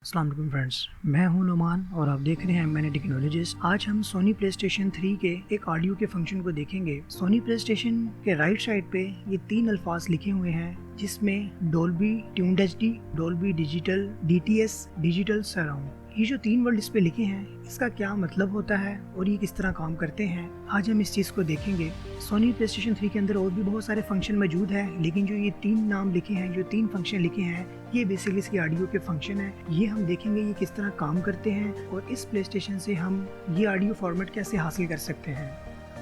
अस्सलाम वालेकुम फ्रेंड्स, मैं हूं नुमान और आप देख रहे हैं मैंने टेक्नोलॉजिस्ट। आज हम सोनी प्ले स्टेशन 3 के एक ऑडियो के फंक्शन को देखेंगे। सोनी प्ले स्टेशन के राइट साइड पे ये 3 अल्फाज लिखे हुए हैं जिसमें Dolby tuned HD, Dolby digital, DTS digital surround. ये जो 3 वर्ड इस पे लिखे हैं इसका क्या मतलब होता है और ये किस तरह काम करते हैं, आज हम इस चीज़ को देखेंगे। सोनी प्ले स्टेशन 3 के अंदर और भी बहुत सारे फंक्शन मौजूद हैं, लेकिन जो ये 3 नाम लिखे हैं, जो 3 फंक्शन लिखे हैं, ये बेसिकली इसकी ऑडियो के फंक्शन है। ये हम देखेंगे ये किस तरह काम करते हैं और इस प्ले स्टेशन से हम ये ऑडियो फॉर्मेट कैसे हासिल कर सकते हैं।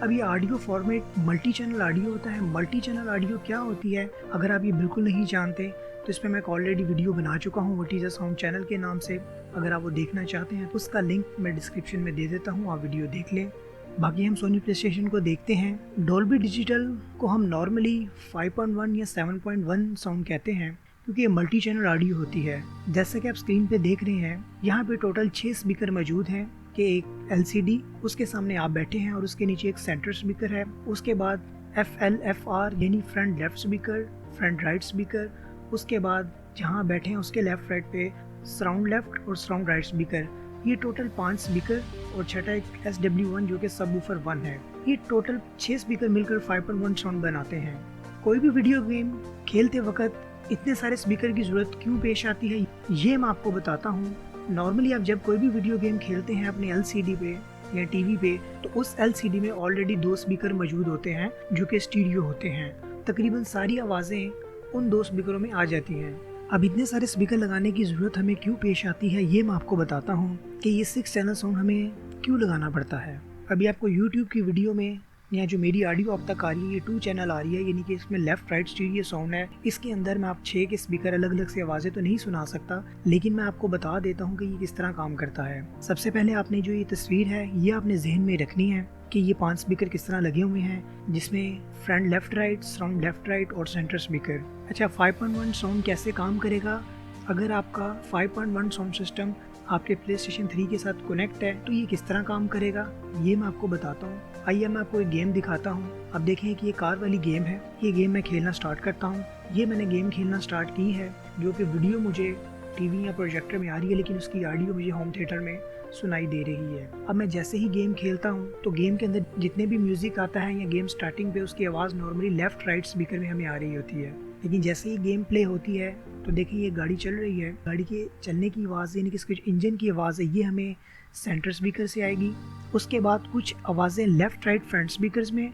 अब ये audio format multi channel audio होता है। मल्टी चैनल ऑडियो क्या होती है, अगर आप ये बिल्कुल नहीं जानते तो इस पर मैं ऑलरेडी वीडियो बना चुका हूँ what is a sound channel के नाम से। अगर आप वो देखना चाहते हैं तो उसका लिंक मैं डिस्क्रिप्शन में दे देता हूँ, आप वीडियो देख लें। बाकी हम सोनी प्ले स्टेशन को देखते हैं। डोल्बी डिजिटल को हम नॉर्मली 5.1 या 7.1 साउंड कहते हैं क्योंकि ये मल्टी चैनल ऑडियो होती है। जैसा कि आप स्क्रीन पे देख रहे हैं, यहाँ पे टोटल 6 स्पीकर मौजूद हैं कि एक LCD, उसके सामने आप बैठे हैं और उसके नीचे एक सेंटर स्पीकर है। उसके बाद FLFR यानी front left speaker, front right speaker. उसके बाद जहाँ बैठे हैं उसके लेफ्ट राइट पे सराउंड लेफ्ट और सराउंड राइट स्पीकर। ये टोटल 5 स्पीकर और छठा एक SW1 जो कि सबवूफर 1 है। ये टोटल 6 स्पीकर मिलकर 5.1 साउंड बनाते हैं। कोई भी वीडियो गेम खेलते वक्त इतने सारे स्पीकर की जरूरत क्यों पेश आती है, ये मैं आपको बताता हूँ। नॉर्मली आप जब कोई भी वीडियो गेम खेलते हैं अपने LCD पे या टीवी पे, तो उस LCD में ऑलरेडी 2 स्पीकर मौजूद होते हैं जो कि स्टीरियो होते हैं। तकरीबन सारी आवाज़ें उन 2 स्पीकरों में आ जाती हैं। अब इतने सारे स्पीकर लगाने की ज़रूरत हमें क्यों पेश आती है, ये मैं आपको बताता हूँ कि ये 6 चैनल साउंड हमें क्यों लगाना पड़ता है। अभी आपको YouTube की वीडियो में या जो मेरी ऑडियो अब तक आ रही है, ये 2 चैनल आ रही है, यानी कि इसमें लेफ्ट राइट स्टीरियो साउंड है। इसके अंदर मैं आप 6 के स्पीकर अलग अलग से आवाज़ें तो नहीं सुना सकता, लेकिन मैं आपको बता देता हूँ कि ये किस तरह काम करता है। सबसे पहले आपने जो ये तस्वीर है ये आपने जहन में रखनी है कि ये 5 स्पीकर किस तरह लगे हुए हैं, जिसमें front left right, surround left right और सेंटर स्पीकर। अच्छा, 5.1 साउंड कैसे काम करेगा? अगर आपका 5.1 साउंड सिस्टम आपके प्ले स्टेशन 3 के साथ कनेक्ट है तो ये किस तरह काम करेगा, ये मैं आपको बताता हूँ। आइए मैं आपको एक गेम दिखाता हूँ। अब देखें कि ये कार वाली गेम है। ये गेम मैं खेलना स्टार्ट करता हूँ। ये मैंने गेम खेलना स्टार्ट की है, जो कि वीडियो मुझे टीवी या प्रोजेक्टर में आ रही है, लेकिन उसकी ऑडियो मुझे होम थिएटर में सुनाई दे रही है। अब मैं जैसे ही गेम खेलता हूँ तो गेम के अंदर जितने भी म्यूजिक आता है या गेम स्टार्टिंग पे उसकी आवाज़ नॉर्मली लेफ्ट राइट स्पीकर में हमें आ रही होती है, लेकिन जैसे ही गेम प्ले होती है तो देखिए ये गाड़ी चल रही है। गाड़ी के चलने की आवाज़ यानी कि इसके इंजन की आवाज़ है, ये हमें सेंटर स्पीकर से आएगी। उसके बाद कुछ आवाज़ें लेफ़्ट राइट फ्रंट स्पीकर्स में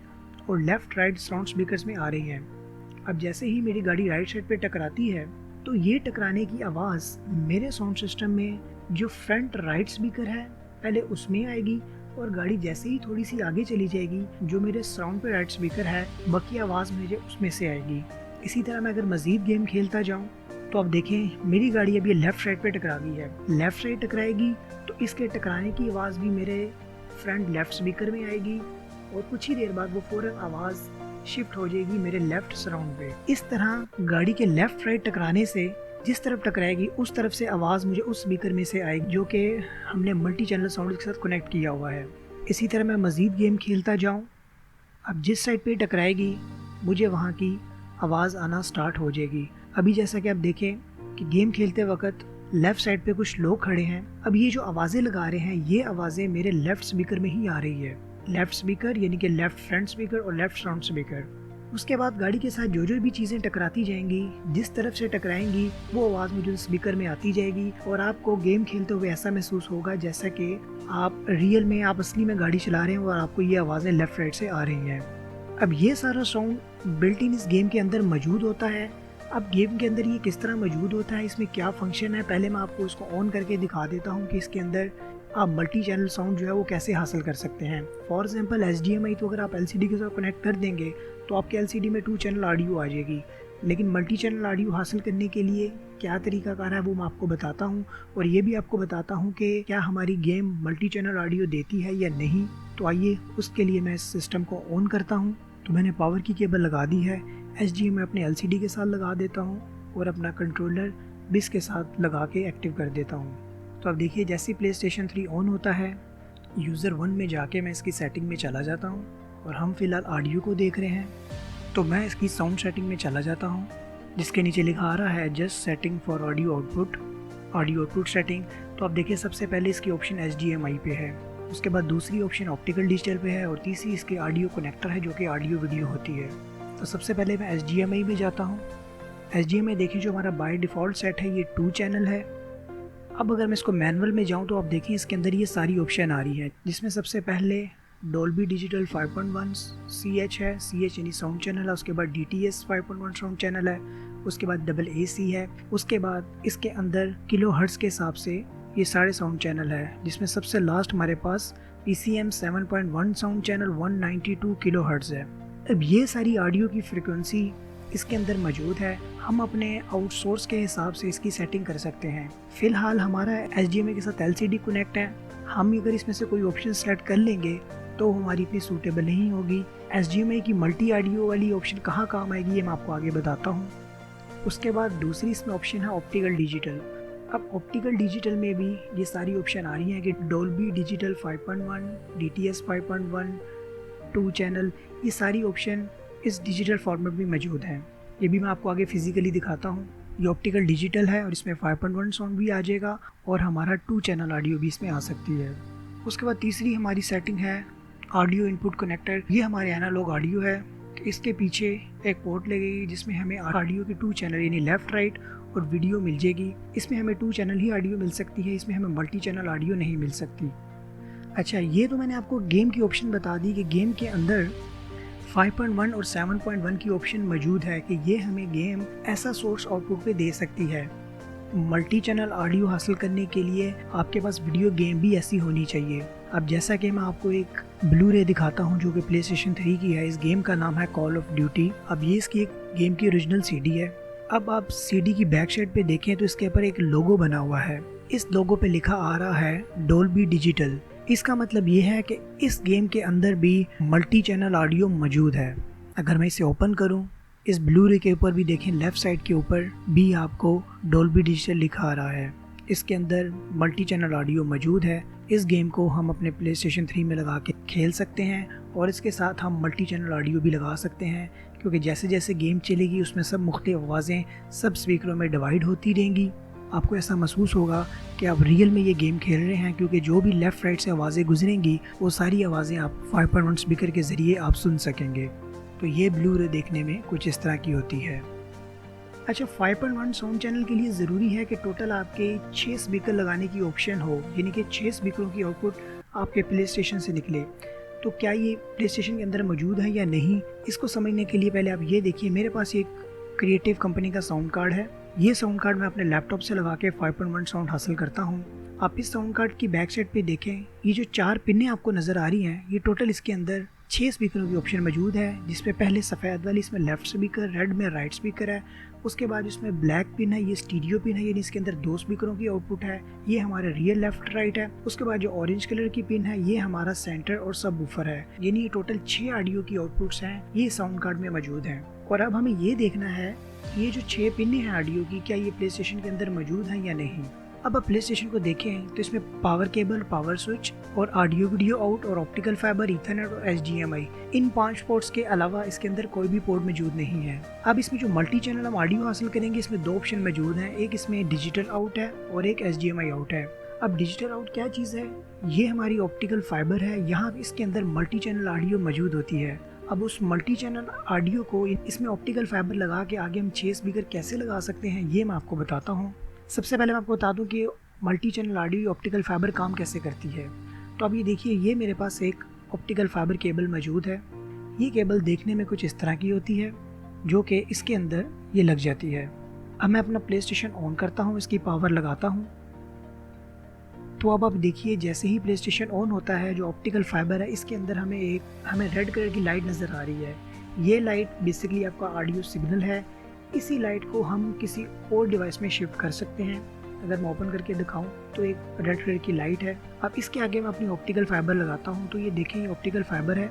और लेफ़्ट राइट सराउंड स्पीकर्स में आ रही हैं। अब जैसे ही मेरी गाड़ी राइट साइड पे टकराती है तो ये टकराने की आवाज़ मेरे साउंड सिस्टम में जो फ्रंट राइट स्पीकर है पहले उसमें आएगी, और गाड़ी जैसे ही थोड़ी सी आगे चली जाएगी जो मेरे सराउंड पे राइट स्पीकर है, बाकी आवाज़ मुझे उसमें से आएगी। इसी तरह मैं अगर मज़ीद गेम खेलता जाऊँ तो अब देखें मेरी गाड़ी अभी लेफ़्ट साइड पे टकरा गई है। लेफ़्ट साइड टकराएगी तो इसके टकराने की आवाज़ भी मेरे फ्रंट लेफ़्ट स्पीकर में आएगी, और कुछ ही देर बाद वो फ़ौरन आवाज़ शिफ्ट हो जाएगी मेरे लेफ़्ट सराउंड पे। इस तरह गाड़ी के लेफ़्ट राइट टकराने से जिस तरफ टकराएगी उस तरफ से आवाज़ मुझे उस स्पीकर में से आएगी जो कि हमने मल्टी चैनल साउंड के साथ कनेक्ट किया हुआ है। इसी तरह मैं मज़ीद गेम खेलता जाऊँ, अब जिस साइड पे टकराएगी मुझे वहाँ की आवाज़ आना स्टार्ट हो जाएगी। अभी जैसा कि आप देखें कि गेम खेलते वक्त लेफ़्ट साइड पे कुछ लोग खड़े हैं। अब ये जो आवाज़ें लगा रहे हैं ये आवाज़ें मेरे लेफ़्ट स्पीकर में ही आ रही है। लेफ़्ट स्पीकर यानी कि लेफ़्ट फ्रंट स्पीकर और लेफ़्ट सराउंड स्पीकर। उसके बाद गाड़ी के साथ जो भी चीज़ें टकराती जाएंगी, जिस तरफ से टकराएंगी वो आवाज़ मुझे स्पीकर में आती जाएगी, और आपको गेम खेलते हुए ऐसा महसूस होगा जैसा कि आप रियल में, आप असली में गाड़ी चला रहे हैं और आपको ये आवाज़ें लेफ़्ट राइट से आ रही हैं। अब ये सारा साउंड बिल्ट इन इस गेम के अंदर मौजूद होता है। अब गेम के अंदर ये किस तरह मौजूद होता है, इसमें क्या फंक्शन है, पहले मैं आपको इसको ऑन करके दिखा देता हूँ कि इसके अंदर आप मल्टी चैनल साउंड जो है वो कैसे हासिल कर सकते हैं। फॉर एग्जांपल HDMI तो अगर आप LCD के साथ कनेक्ट कर देंगे तो आपके LCD में 2 चैनल ऑडियो आ जाएगी, लेकिन मल्टी चैनल ऑडियो हासिल करने के लिए क्या तरीकाकार है वो मैं आपको बताता हूँ, और ये भी आपको बताता हूँ कि क्या हमारी गेम मल्टी चैनल ऑडियो देती है या नहीं। तो आइए उसके लिए मैं इस सिस्टम को ऑन करता हूँ। तो मैंने पावर की केबल लगा दी है, HDMI अपने LCD के साथ लगा देता हूँ और अपना कंट्रोलर BIS के साथ लगा के एक्टिव कर देता हूँ। तो अब देखिए जैसे प्ले स्टेशन 3 ऑन होता है, यूज़र 1 में जाके मैं इसकी सेटिंग में चला जाता हूँ, और हम फिलहाल ऑडियो को देख रहे हैं तो मैं इसकी साउंड सेटिंग में चला जाता हूँ, जिसके नीचे लिखा आ रहा है just setting for audio output. Audio output setting, तो आप देखिए सबसे पहले इसकी ऑप्शन HDMI पे है, उसके बाद दूसरी ऑप्शन ऑप्टिकल डिजिटल पे है और तीसरी इसकी ऑडियो कनेक्टर है जो कि ऑडियो वीडियो होती है। तो सबसे पहले मैं HDMI में जाता हूँ। HDMI देखिए जो हमारा बाय डिफ़ॉल्ट सेट है ये 2 चैनल है। अब अगर मैं इसको मैनुअल में जाऊँ तो आप देखिए इसके अंदर ये सारी ऑप्शन आ रही है, जिसमें सबसे पहले डॉल्बी डिजिटल 5.1 CH है, CH यानी साउंड चैनल है, उसके बाद DTS 5.1 साउंड चैनल है, उसके बाद AC है, उसके बाद इसके अंदर किलो हर्ट्ज़ के हिसाब से ये सारे साउंड चैनल है, जिसमें सबसे लास्ट हमारे पास PCM 7.1 sound channel 192 kilo hertz है। अब ये सारी ऑडियो की फ्रिक्वेंसी इसके अंदर मौजूद है, हम अपने आउटसोर्स के हिसाब से इसकी सेटिंग कर सकते हैं। फ़िलहाल हमारा HDMI के साथ LCD कनेक्ट है, हम अगर इसमें से कोई ऑप्शन सेलेक्ट कर लेंगे तो हमारी इतनी सूटेबल नहीं होगी। HDMI की मल्टी ऑडियो वाली ऑप्शन कहाँ काम आएगी ये मैं आपको आगे बताता हूँ। उसके बाद दूसरी इसमें ऑप्शन है ऑप्टिकल डिजिटल। अब ऑप्टिकल डिजिटल में भी ये सारी ऑप्शन आ रही हैं कि डॉल्बी डिजिटल 5.1, DTS 5.1, 2 चैनल, ये सारी ऑप्शन इस डिजिटल फॉर्मेट में मौजूद हैं। ये भी मैं आपको आगे फिजिकली दिखाता हूँ। ये ऑप्टिकल डिजिटल है और इसमें 5.1 साउंड भी आ जाएगा और हमारा 2 चैनल ऑडियो भी इसमें आ सकती है। उसके बाद तीसरी हमारी सेटिंग है ऑडियो इनपुट कनेक्टर। ये हमारे एनालॉग ऑडियो है, इसके पीछे एक पोर्ट लगेगी जिसमें हमें ऑडियो के 2 चैनल यानी लेफ़्ट राइट और वीडियो मिल जाएगी। इसमें हमें 2 चैनल ही ऑडियो मिल सकती है, इसमें हमें मल्टी चैनल ऑडियो नहीं मिल सकती। अच्छा, ये तो मैंने आपको गेम की ऑप्शन बता दी कि गेम के अंदर 5.1 और 7.1 की ऑप्शन मौजूद है कि ये हमें गेम ऐसा सोर्स आउटपुट पे दे सकती है। मल्टी चैनल ऑडियो हासिल करने के लिए आपके पास वीडियो गेम भी ऐसी होनी चाहिए। अब जैसा कि मैं आपको एक ब्लू रे दिखाता हूँ जो कि PlayStation 3 की है, इस गेम का नाम है कॉल ऑफ ड्यूटी। अब ये इसकी एक गेम की ओरिजिनल CD है। अब आप CD की बैक साइड पे देखें तो इसके ऊपर एक लोगो बना हुआ है, इस लोगो पे लिखा आ रहा है डॉल्बी डिजिटल। इसका मतलब ये है कि इस गेम के अंदर भी मल्टी चैनल ऑडियो मौजूद है। अगर मैं इसे ओपन करूं, इस ब्लू रे के ऊपर भी देखें, लेफ़्ट साइड के ऊपर भी आपको डॉल्बी डिजिटल लिखा आ रहा है। इसके अंदर मल्टी चैनल ऑडियो मौजूद है। इस गेम को हम अपने PlayStation 3 में लगा के खेल सकते हैं और इसके साथ हम मल्टी चैनल ऑडियो भी लगा सकते हैं, क्योंकि जैसे जैसे गेम चलेगी उसमें सब मुख्तलिफ आवाज़ें सब स्पीकरों में डिवाइड होती रहेंगी। आपको ऐसा महसूस होगा कि आप रियल में ये गेम खेल रहे हैं, क्योंकि जो भी लेफ़्ट राइट से आवाज़ें गुजरेंगी वो सारी आवाज़ें आप 5.1 स्पीकर के ज़रिए आप सुन सकेंगे। तो ये ब्लू रे देखने में कुछ इस तरह की होती है। अच्छा, 5.1 साउंड चैनल के लिए ज़रूरी है कि टोटल आपके 6 स्पीकर लगाने की ऑप्शन हो, यानी कि 6 स्पीकरों की आउटपुट आपके PlayStation से निकले। तो क्या ये PlayStation के अंदर मौजूद है या नहीं, इसको समझने के लिए पहले आप ये देखिए, मेरे पास एक क्रिएटिव कंपनी का साउंड कार्ड है। ये साउंड कार्ड मैं अपने लैपटॉप से लगा के 5.1 साउंड हासिल करता हूँ। आप इस साउंड कार्ड की बैक साइड पे देखें, ये जो 4 पिनें आपको नज़र आ रही हैं, ये टोटल इसके अंदर 6 स्पीकरों की ऑप्शन मौजूद है, जिसमें पहले सफ़ेद वाली इसमें लेफ़्ट स्पीकर, रेड में राइट स्पीकर है। उसके बाद इसमें ब्लैक पिन है, ये स्टीरियो पिन है, यानी इसके अंदर 2 स्पीकरों की आउटपुट है, ये हमारा रियल लेफ्ट राइट है। उसके बाद जो ऑरेंज कलर की पिन है ये हमारा सेंटर और सब वूफर है, यानी ये टोटल 6 ऑडियो की आउटपुट्स हैं, ये साउंड कार्ड में मौजूद हैं। और अब हमें ये देखना है ये जो 6 पिनें हैं ऑडियो की, क्या ये PlayStation के अंदर मौजूद हैं या नहीं। अब आप PlayStation को देखें तो इसमें पावर केबल, पावर स्विच और ऑडियो वीडियो आउट और ऑप्टिकल फाइबर, ईथरनेट और HDMI, इन 5 पोर्ट्स के अलावा इसके अंदर कोई भी पोर्ट मौजूद नहीं है। अब इसमें जो मल्टी चैनल हम ऑडियो हासिल करेंगे, इसमें 2 ऑप्शन मौजूद हैं, एक इसमें डिजिटल आउट है और एक HDMI आउट है। अब डिजिटल आउट क्या चीज़ है, ये हमारी ऑप्टिकल फाइबर है, यहाँ इसके अंदर मल्टी चैनल ऑडियो मौजूद होती है। अब उस मल्टी चैनल ऑडियो को इसमें ऑप्टिकल फाइबर लगा के आगे हम 6 स्पीकर कैसे लगा सकते हैं ये मैं आपको बताता हूँ। सबसे पहले मैं आपको बता दूं कि multi channel audio optical fibre काम कैसे करती है। तो अब ये देखिए, ये मेरे पास एक ऑप्टिकल फाइबर केबल मौजूद है। ये केबल देखने में कुछ इस तरह की होती है, जो कि इसके अंदर ये लग जाती है। अब मैं अपना PlayStation ऑन करता हूँ, इसकी पावर लगाता हूँ, तो अब आप देखिए जैसे ही PlayStation ऑन होता है, जो ऑप्टिकल फाइबर है इसके अंदर हमें रेड कलर की लाइट नज़र आ रही है। ये लाइट बेसिकली आपका ऑडियो सिग्नल है। इसी लाइट को हम किसी और डिवाइस में शिफ्ट कर सकते हैं। अगर मैं ओपन करके दिखाऊं तो एक रेड कलर की लाइट है। अब इसके आगे मैं अपनी ऑप्टिकल फाइबर लगाता हूं, तो ये देखें ये ऑप्टिकल फाइबर है।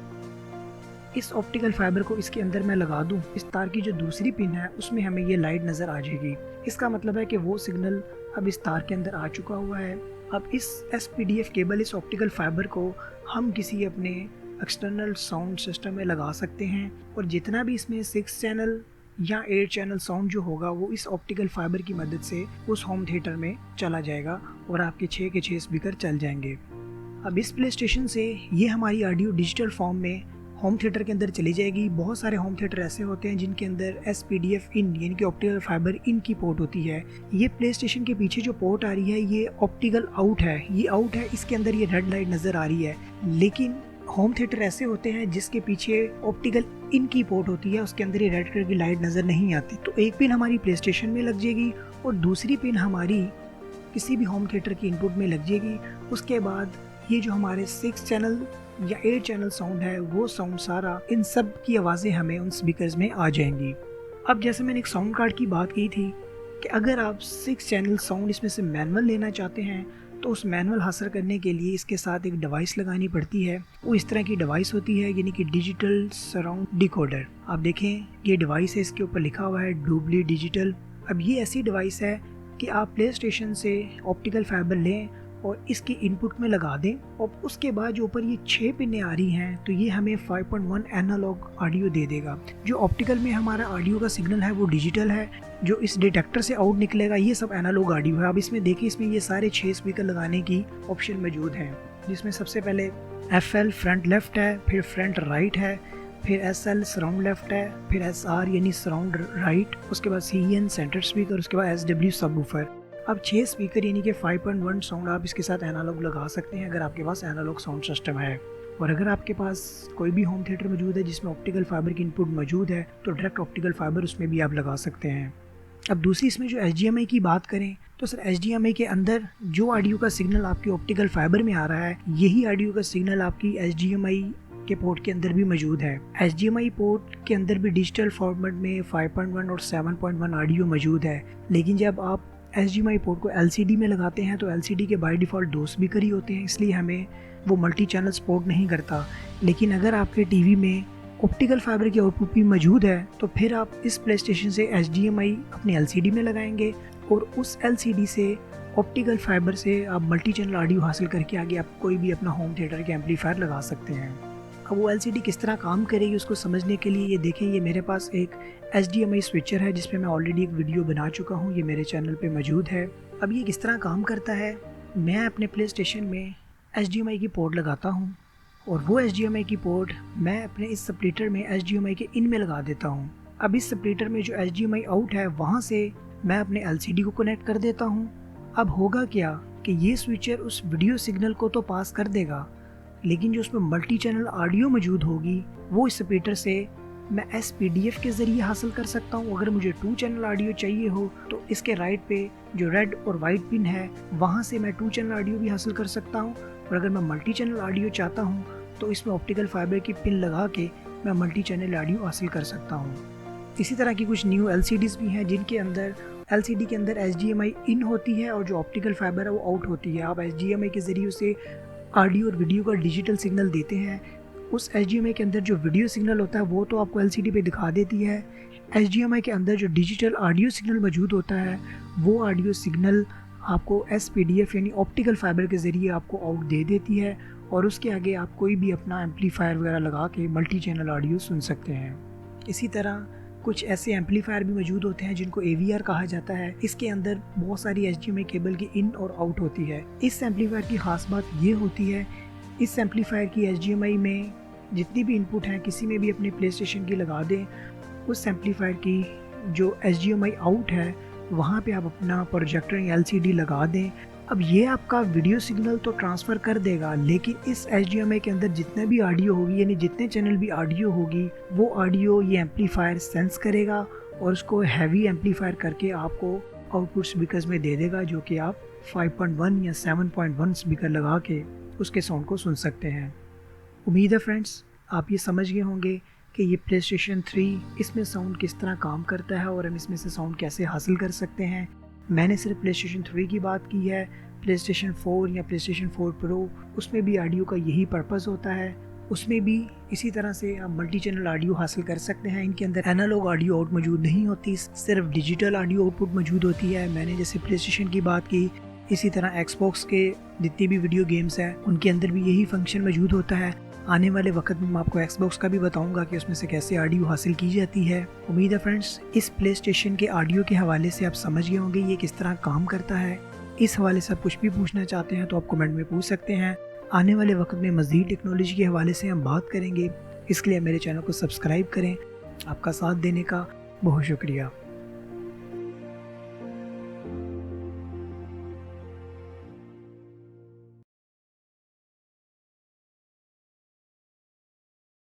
इस ऑप्टिकल फाइबर को इसके अंदर मैं लगा दूं, इस तार की जो दूसरी पिन है उसमें हमें ये लाइट नज़र आ जाएगी। इसका मतलब है कि वो सिग्नल अब इस तार के अंदर आ चुका हुआ है। अब इस SPDF केबल, इस ऑप्टिकल फाइबर को हम किसी अपने एक्सटर्नल साउंड सिस्टम में लगा सकते हैं और जितना भी इसमें 6 चैनल या 8 चैनल साउंड जो होगा वो इस ऑप्टिकल फाइबर की मदद से उस होम थिएटर में चला जाएगा और आपके 6 के 6 स्पीकर चल जाएंगे। अब इस प्ले स्टेशन से ये हमारी ऑडियो डिजिटल फॉर्म में होम थिएटर के अंदर चली जाएगी। बहुत सारे होम थिएटर ऐसे होते हैं जिनके अंदर SPDF इन यानी कि ऑप्टिकल फाइबर इन की पोर्ट होती है। ये प्ले स्टेशन के पीछे जो पोर्ट आ रही है ये ऑप्टिकल आउट है, ये आउट है, इसके अंदर ये रेड लाइट नज़र आ रही है। लेकिन होम थिएटर ऐसे होते हैं जिसके पीछे ऑप्टिकल इन की पोर्ट होती है, उसके अंदर ये रेड कलर की लाइट नज़र नहीं आती। तो एक पिन हमारी प्ले स्टेशन में लग जाएगी और दूसरी पिन हमारी किसी भी होम थिएटर की इनपुट में लग जाएगी। उसके बाद ये जो हमारे 6 चैनल या 8 चैनल साउंड है वो साउंड सारा इन सब की आवाज़ें हमें उन स्पीकर्स में आ जाएंगी। अब जैसे मैंने एक साउंड कार्ड की बात की थी कि अगर आप 6 चैनल साउंड इसमें से मैनुअल लेना चाहते हैं तो उस मैनुअल हासिल करने के लिए इसके साथ एक डिवाइस लगानी पड़ती है। वो इस तरह की डिवाइस होती है यानी कि डिजिटल सराउंड डिकोडर। आप देखें ये डिवाइस है, इसके ऊपर लिखा हुआ है डुबली डिजिटल। अब ये ऐसी डिवाइस है कि आप प्ले स्टेशन से ऑप्टिकल फाइबर लें और इसकी इनपुट में लगा दें और उसके बाद जो ऊपर ये 6 पिनें आ रही हैं तो ये हमें 5.1 एनालॉग ऑडियो दे देगा। जो ऑप्टिकल में हमारा ऑडियो का सिग्नल है वो डिजिटल है, जो इस डिटेक्टर से आउट निकलेगा ये सब एनालॉग ऑडियो है। अब इसमें देखिए इसमें ये सारे 6 स्पीकर लगाने की ऑप्शन मौजूद हैं, जिसमें सबसे पहले FL फ्रंट लेफ्ट है, फिर फ्रंट राइट है, फिर SL सराउंड लेफ्ट है, फिर SR यानी सराउंड राइट, उसके बाद CN सेंटर स्पीकर, उसके बाद SW सबवूफर। अब 6 स्पीकर यानी कि 5.1 साउंड आप इसके साथ एनालॉग लगा सकते हैं अगर आपके पास एनालॉग साउंड सिस्टम है। और अगर आपके पास कोई भी होम थिएटर मौजूद है जिसमें ऑप्टिकल फाइबर की इनपुट मौजूद है तो डायरेक्ट ऑप्टिकल फाइबर उसमें भी आप लगा सकते हैं। अब दूसरी इसमें जो HDMI की बात करें तो सर HDMI के अंदर जो ऑडियो का सिग्नल आपकी ऑप्टिकल फाइबर में आ रहा है यही ऑडियो का सिग्नल आपकी HDMI के पोर्ट के अंदर भी मौजूद है। HDMI पोर्ट के अंदर भी डिजिटल फॉर्मेट में 5.1 और 7.1 ऑडियो मौजूद है। लेकिन जब आप HDMI पोर्ट को LCD में लगाते हैं तो LCD के बाय डिफ़ॉल्ट 2 स्पीकर ही होते हैं, इसलिए हमें वो मल्टी चैनल सपोर्ट नहीं करता। लेकिन अगर आपके टीवी में ऑप्टिकल फाइबर की आउटपुट भी मौजूद है तो फिर आप इस प्ले स्टेशन से HDMI अपने LCD में लगाएंगे और उस LCD से ऑप्टिकल फाइबर से आप मल्टी चैनल ऑडियो हासिल करके आगे आप कोई भी अपना होम थिएटर के एम्पलीफायर लगा सकते हैं। अब वो LCD किस तरह काम करेगी उसको समझने के लिए ये देखें, ये मेरे पास एक HDMI स्विचर है जिस पे मैं ऑलरेडी एक वीडियो बना चुका हूँ, ये मेरे चैनल पे मौजूद है। अब ये किस तरह काम करता है, मैं अपने प्ले स्टेशन में HDMI की पोर्ट लगाता हूँ और वो HDMI की पोर्ट मैं अपने इस स्प्लिटर में HDMI के इन में लगा देता हूँ। अब इस स्प्लिटर में जो HDMI आउट है वहाँ से मैं अपने LCD को कनेक्ट कर देता हूँ। अब होगा क्या कि ये स्विचर उस वीडियो सिग्नल को तो पास कर देगा लेकिन जो उसमें मल्टी चैनल ऑडियो मौजूद होगी वो इस स्पीकर से मैं SPDF के ज़रिए हासिल कर सकता हूँ। अगर मुझे 2 चैनल ऑडियो चाहिए हो तो इसके राइट पे जो रेड और वाइट पिन है वहाँ से मैं 2 चैनल ऑडियो भी हासिल कर सकता हूँ। और अगर मैं मल्टी चैनल ऑडियो चाहता हूँ तो इसमें ऑप्टिकल फाइबर की पिन लगा के मैं मल्टी चैनल ऑडियो हासिल कर सकता हूँ। इसी तरह की कुछ न्यू LCDs भी हैं जिनके अंदर LCD के अंदर HDMI इन होती है और जो ऑप्टिकल फाइबर है वो आउट होती है। आप HDMI के ज़रिए उसे ऑडियो और वीडियो का डिजिटल सिग्नल देते हैं। उस HDMI के अंदर जो वीडियो सिग्नल होता है वो तो आपको LCD पे दिखा देती है। HDMI के अंदर जो डिजिटल ऑडियो सिग्नल मौजूद होता है वो ऑडियो सिग्नल आपको SPDF यानी ऑप्टिकल फाइबर के ज़रिए आपको आउट दे देती है और उसके आगे आप कोई भी अपना एम्पलीफायर वगैरह लगा के मल्टी चैनल ऑडियो सुन सकते हैं। इसी तरह कुछ ऐसे एम्पलीफायर भी मौजूद होते हैं जिनको AVR कहा जाता है। इसके अंदर बहुत सारी HDMI केबल की इन और आउट होती है। इस एम्पलीफायर की खास बात ये होती है, इस एम्पलीफायर की HDMI में जितनी भी इनपुट है किसी में भी अपने प्ले स्टेशन की लगा दें, उस एम्पलीफायर की जो HDMI आउट है वहाँ पे आप अपना प्रोजेक्टर या LCD लगा दें। अब ये आपका वीडियो सिग्नल तो ट्रांसफ़र कर देगा लेकिन इस HDMI के अंदर जितने भी ऑडियो होगी यानी जितने चैनल भी ऑडियो होगी वो ऑडियो ये एम्पलीफायर सेंस करेगा और उसको हैवी एम्पलीफायर करके आपको आउटपुट स्पीकर्स में दे देगा, जो कि आप 5.1 या 7.1 स्पीकर लगा के उसके साउंड को सुन सकते हैं। उम्मीद है फ्रेंड्स आप ये समझ गए होंगे कि ये प्ले स्टेशन 3 इसमें साउंड किस तरह काम करता है और हम इसमें से साउंड कैसे हासिल कर सकते हैं। मैंने सिर्फ प्ले स्टेशन 3 की बात की है, प्ले स्टेशन 4 या प्ले स्टेशन 4 प्रो उसमें भी ऑडियो का यही पर्पज़ होता है। उसमें भी इसी तरह से आप मल्टी चैनल ऑडियो हासिल कर सकते हैं। इनके अंदर एनालॉग ऑडियो आउट मौजूद नहीं होती, सिर्फ डिजिटल ऑडियो आउटपुट मौजूद होती है। मैंने जैसे प्ले स्टेशन की बात की, इसी तरह एक्सबॉक्स के जितनी भी वीडियो गेम्स हैं उनके अंदर भी यही फंक्शन मौजूद होता है। आने वाले वक्त में मैं आपको Xbox का भी बताऊंगा कि उसमें से कैसे ऑडियो हासिल की जाती है। उम्मीद है फ्रेंड्स इस प्ले स्टेशन के ऑडियो के हवाले से आप समझ गए होंगे ये किस तरह काम करता है। इस हवाले से आप कुछ भी पूछना चाहते हैं तो आप कमेंट में पूछ सकते हैं। आने वाले वक्त में मज़ीद टेक्नोलॉजी के हवाले से हम बात करेंगे, इसके लिए मेरे चैनल को सब्सक्राइब करें। आपका साथ देने का बहुत शुक्रिया।